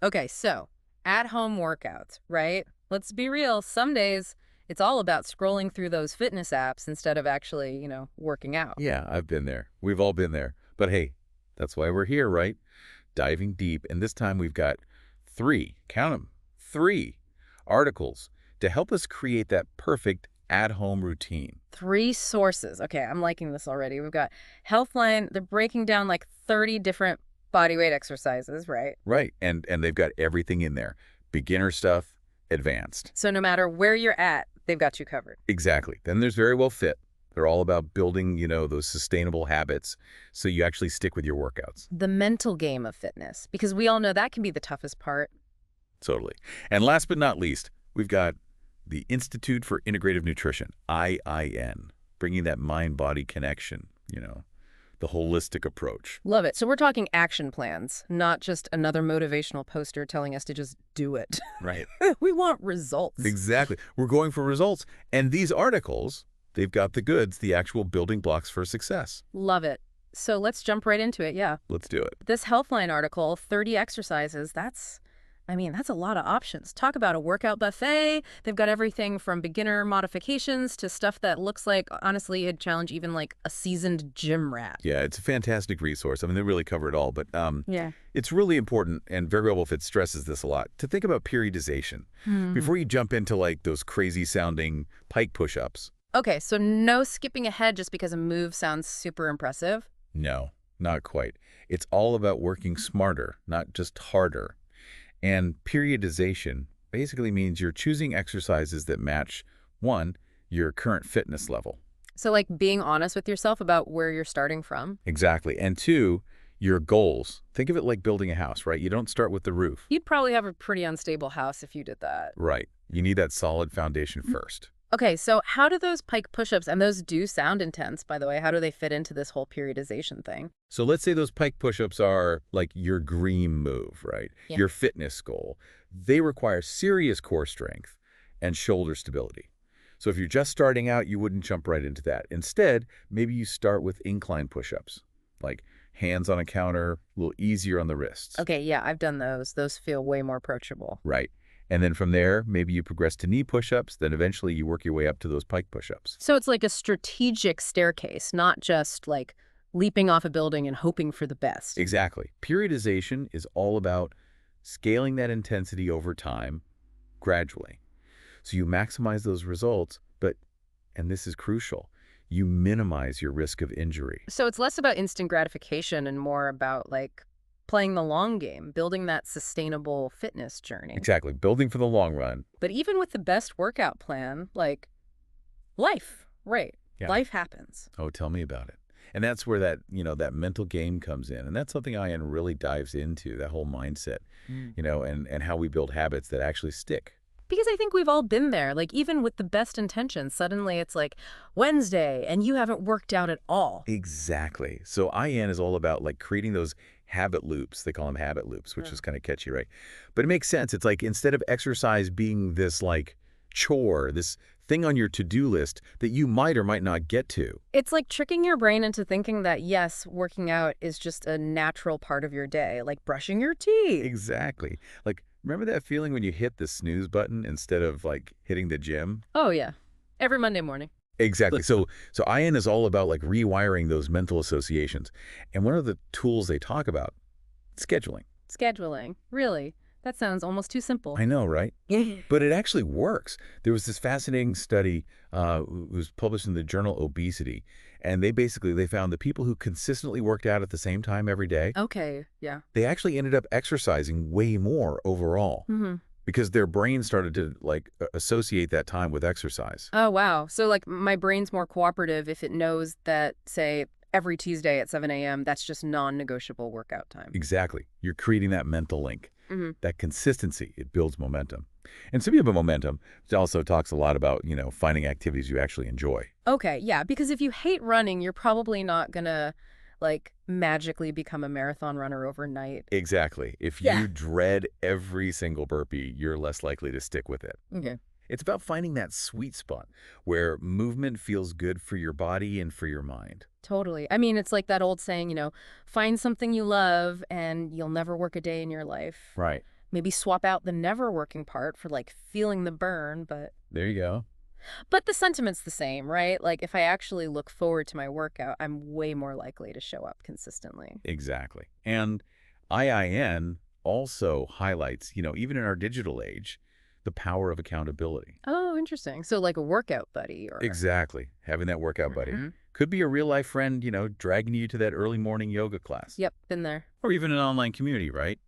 Okay, so at-home workouts, right? Let's be real. Some days it's all about scrolling through those fitness apps instead of actually, working out. Yeah, I've been there. We've all been there. But hey, that's why we're here, right? Diving deep. And this time we've got three, count them, three articles to help us create that perfect at-home routine. Three sources. Okay, I'm liking this already. We've got Healthline. They're breaking down like 30 different body weight exercises, right? Right. And they've got everything in there. Beginner stuff, advanced. So no matter where you're at, they've got you covered. Exactly. Then there's Very Well Fit. They're all about building, those sustainable habits so you actually stick with your workouts. The mental game of fitness, because we all know that can be the toughest part. Totally. And last but not least, we've got the Institute for Integrative Nutrition, IIN, bringing that mind-body connection, the holistic approach. Love it. So we're talking action plans, not just another motivational poster telling us to just do it. Right. We want results. Exactly. We're going for results. And these articles, they've got the goods, the actual building blocks for success. Love it. So let's jump right into it, yeah. Let's do it. This Healthline article, 30 exercises, that's a lot of options. Talk about a workout buffet. They've got everything from beginner modifications to stuff that looks like, honestly, it'd challenge even like a seasoned gym rat. Yeah, it's a fantastic resource. I mean, they really cover it all, but Yeah. it's really important, and Very Well Fit stresses this a lot, to think about periodization. Before you jump into like those crazy-sounding pike push-ups. Okay, so no skipping ahead just because a move sounds super impressive. No, not quite. It's all about working smarter, not just harder. And periodization basically means you're choosing exercises that match, one, your current fitness level. So like being honest with yourself about where you're starting from. Exactly. And two, your goals. Think of it like building a house, right? You don't start with the roof. You'd probably have a pretty unstable house if you did that. Right. You need that solid foundation first. Okay, so how do those pike push-ups, and those do sound intense, by the way, how do they fit into this whole periodization thing? So let's say those pike push-ups are like your dream move, right? Yeah. Your fitness goal. They require serious core strength and shoulder stability. So if you're just starting out, you wouldn't jump right into that. Instead, maybe you start with incline push-ups, like hands on a counter, a little easier on the wrists. Okay, yeah, I've done those. Those feel way more approachable. Right. And then from there, maybe you progress to knee push-ups, then eventually you work your way up to those pike push-ups. So it's like a strategic staircase, not just like leaping off a building and hoping for the best. Exactly. Periodization is all about scaling that intensity over time, gradually. So you maximize those results, but, and this is crucial, you minimize your risk of injury. So it's less about instant gratification and more about like playing the long game, building that sustainable fitness journey. Exactly. Building for the long run. But even with the best workout plan, like life, right? Yeah. Life happens. Oh, tell me about it. And that's where that, that mental game comes in. And that's something IN really dives into, that whole mindset, and how we build habits that actually stick. Because I think we've all been there. Like, even with the best intentions, suddenly it's like Wednesday and you haven't worked out at all. Exactly. So IN is all about like creating those habit loops. They call them habit loops, which Yeah. is kind of catchy, right? But it makes sense. It's like instead of exercise being this like chore, this thing on your to-do list that you might or might not get to. It's like tricking your brain into thinking that, yes, working out is just a natural part of your day, like brushing your teeth. Exactly. Like, remember that feeling when you hit the snooze button instead of like hitting the gym? Oh, yeah. Every Monday morning. Exactly. So IN is all about like rewiring those mental associations. And one of the tools they talk about, scheduling. Scheduling. Really? That sounds almost too simple. I know, right? But it actually works. There was this fascinating study it was published in the journal Obesity, and they found that people who consistently worked out at the same time every day, Okay, yeah. they actually ended up exercising way more overall because their brain started to like associate that time with exercise. Oh, wow. So, like, my brain's more cooperative if it knows that, say, every Tuesday at 7 a.m., that's just non-negotiable workout time. Exactly. You're creating that mental link. Mm-hmm. That consistency, it builds momentum. And speaking of momentum, it also talks a lot about, finding activities you actually enjoy. Okay, yeah, because if you hate running, you're probably not gonna, like, magically become a marathon runner overnight. Exactly. If Yeah. you dread every single burpee, you're less likely to stick with it. Okay. It's about finding that sweet spot where movement feels good for your body and for your mind. Totally. I mean, it's like that old saying, find something you love and you'll never work a day in your life. Right. Maybe swap out the never working part for like feeling the burn, There you go. but the sentiment's the same, right? Like if I actually look forward to my workout, I'm way more likely to show up consistently. Exactly. And IIN also highlights, even in our digital age, the power of accountability. Oh, interesting. So like a workout buddy or Exactly. Having that workout buddy. Mhm. Could be a real-life friend, dragging you to that early morning yoga class. Yep, been there. Or even an online community, right?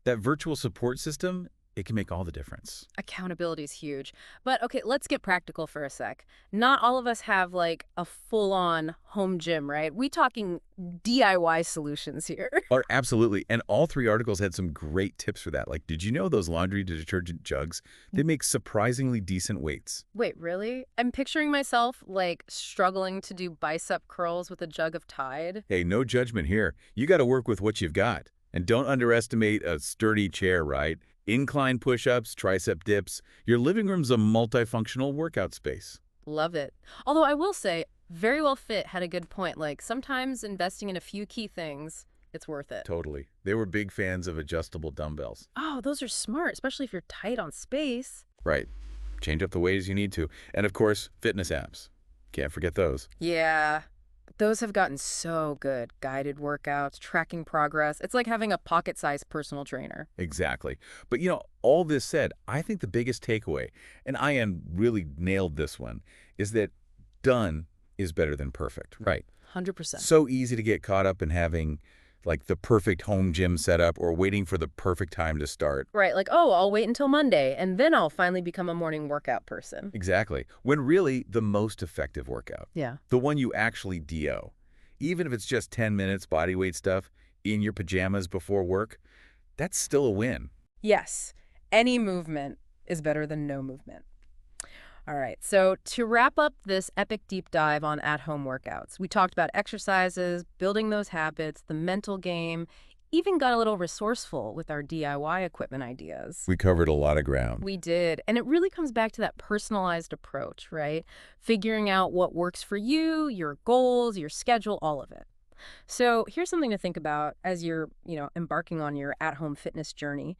That virtual support system, it can make all the difference. Accountability is huge. But okay, let's get practical for a sec. Not all of us have like a full-on home gym, right? We talking DIY solutions here. Or absolutely. And all three articles had some great tips for that. Like, did you know those laundry detergent jugs? They make surprisingly decent weights. Wait, really? I'm picturing myself like struggling to do bicep curls with a jug of Tide. Hey, no judgment here. You got to work with what you've got. And don't underestimate a sturdy chair, right? Incline push-ups, tricep dips. Your living room's a multifunctional workout space. Love it. Although I will say, Very Well Fit had a good point. Like sometimes investing in a few key things, it's worth it. Totally. They were big fans of adjustable dumbbells. Oh, those are smart, especially if you're tight on space. Right. Change up the weight as you need to. And of course, fitness apps. Can't forget those. Yeah, those have gotten so good. Guided workouts, tracking progress. It's like having a pocket-sized personal trainer. Exactly. But all this said, I think the biggest takeaway, and Ian really nailed this one, is that done is better than perfect. Right. 100%. So easy to get caught up in having like the perfect home gym setup or waiting for the perfect time to start. Right, like, oh, I'll wait until Monday, and then I'll finally become a morning workout person. Exactly. When really the most effective workout, Yeah. the one you actually DO, even if it's just 10 minutes body weight stuff in your pajamas before work, that's still a win. Yes, any movement is better than no movement. All right, so to wrap up this epic deep dive on at-home workouts, we talked about exercises, building those habits, the mental game, even got a little resourceful with our DIY equipment ideas. We covered a lot of ground. We did, and it really comes back to that personalized approach, right? Figuring out what works for you, your goals, your schedule, all of it. So here's something to think about as you're, embarking on your at-home fitness journey.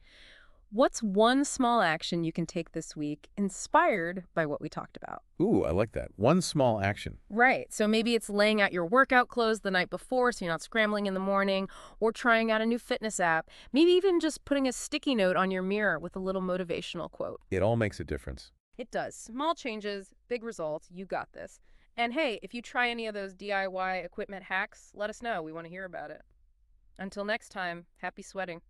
What's one small action you can take this week inspired by what we talked about? Ooh, I like that. One small action. Right. So maybe it's laying out your workout clothes the night before so you're not scrambling in the morning, or trying out a new fitness app. Maybe even just putting a sticky note on your mirror with a little motivational quote. It all makes a difference. It does. Small changes, big results. You got this. And hey, if you try any of those DIY equipment hacks, let us know. We want to hear about it. Until next time, happy sweating.